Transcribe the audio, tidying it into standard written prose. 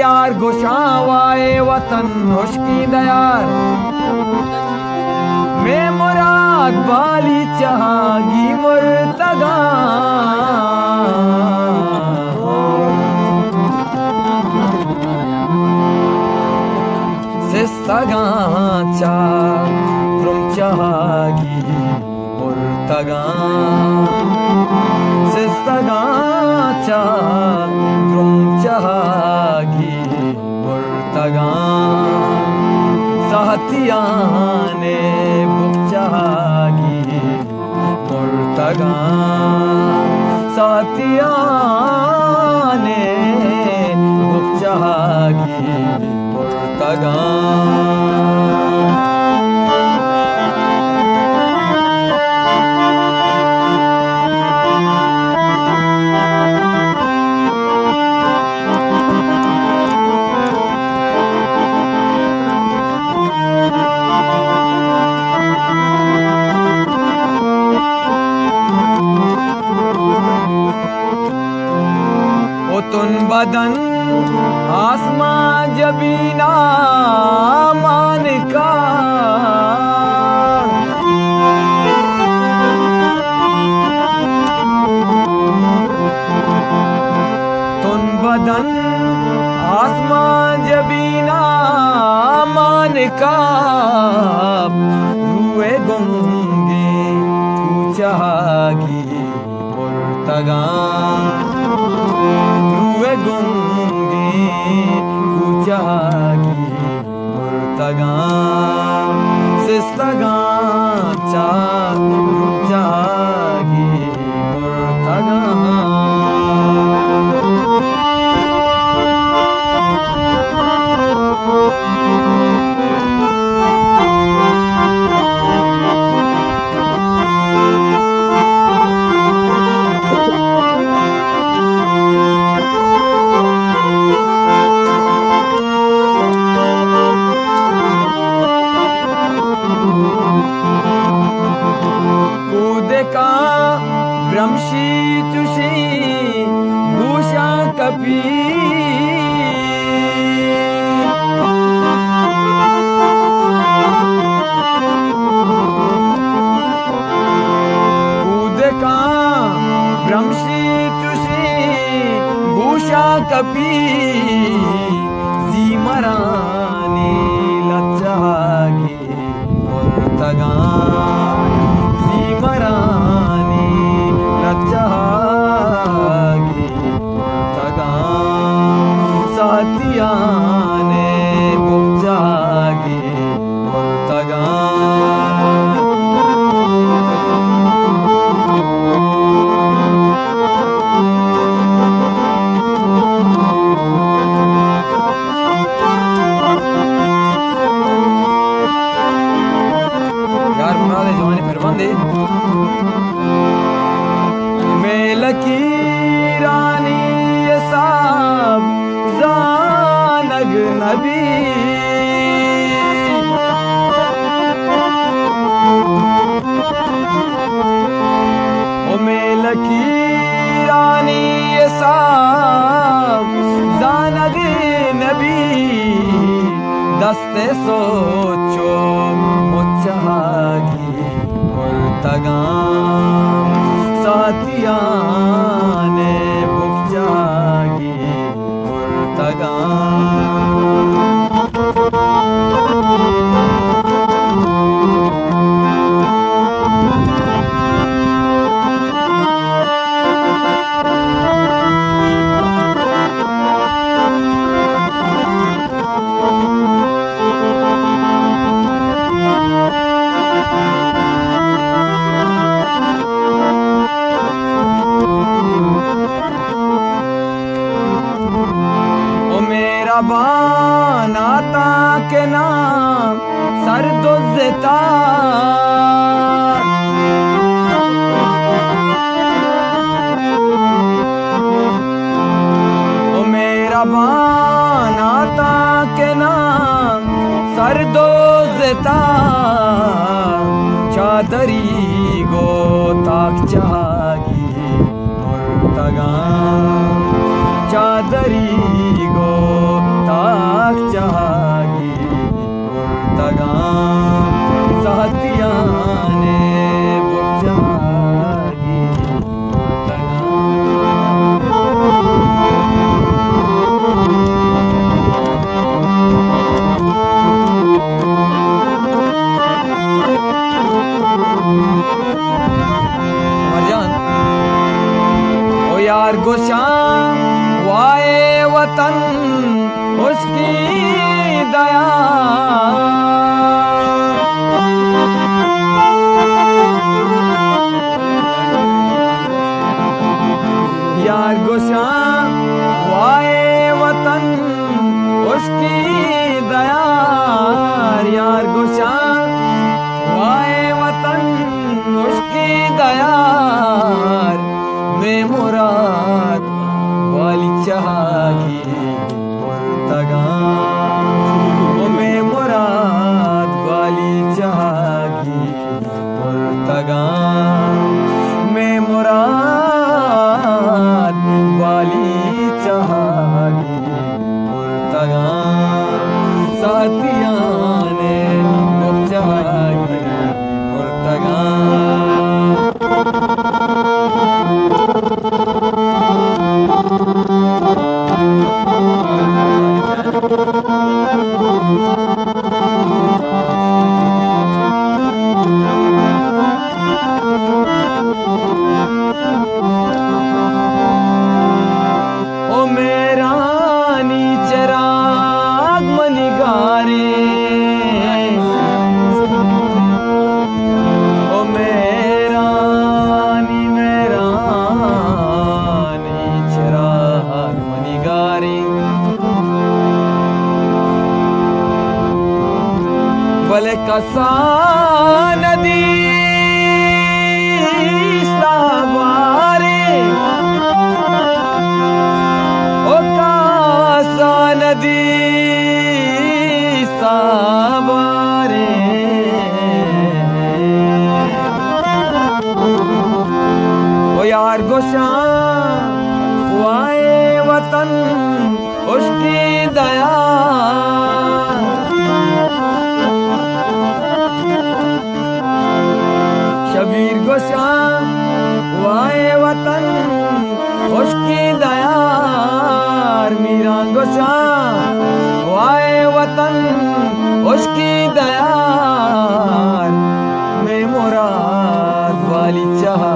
यार गुशावाए वतन मुश्की दयार मैं मुराद बाली चाहगी मुर्तगा सिस्तगा चा तुम चाहगी मुर्तगा सिस्तगा चा तुम चाहगी मुर्तगा सहतिया ने बुक चाहगी मुर्तगा सहतिया ने बुक चाहगी मुर्तगा तुन बदन आसमां जबीना मान का तुन बदन आसमां जबीना मान का रूए गुंगे तू चाहगी मुर्तगा रूए गुंगी कुचागी मुर्तगा सिस्तगा चा चागी मुर्तगा ब्रह्मशी तुशी भूषा कपी कूद का ब्रह्मशी तुशी भूषा कपी जीमरानी लच्चागी मुर्तगा जीमरानी चाहगी मुर्तगा साथिया ने बुक चाहगी मुर्तगा यार मुराद जवानी फिर बंदे की रानी साहब जानग नबी ओ मेल की रानी साहब जानग नबी दस्ते सोचो मुचाहगी मुर्तगा साथिया ने बुक चाहगी मुर्तगा बानाता के नाम सरदुज़ता ओ मेरा बानाता के नाम सरदुज़ता चादरी गो ताक चाहगी मुर्तगा चादरी गो उसकी दया। यार गुशां वाए वतन उसकी दया। यार गुशां वाए वतन उसकी दया। मैं मुराद वाली चाही मुर्तगा। मैं मुराद वाली चाही मुर्तगा। मैं मुराद वाली चाही मुर्तगा। साथिया ने चाही मुर्तगा। ओ मेरा नीचराग मनिगारे। ओ मेरा नीचराग मनिगारे। भले कसा नदी सवारे। ओ कासा नदी सवारे। ओ यार गुशां वाए वतन उसकी दया। शबीर गुशां वाए वतन उसकी दया। मीरा गुशां वाए वतन उसकी दया। मैं मुराद वाली चाह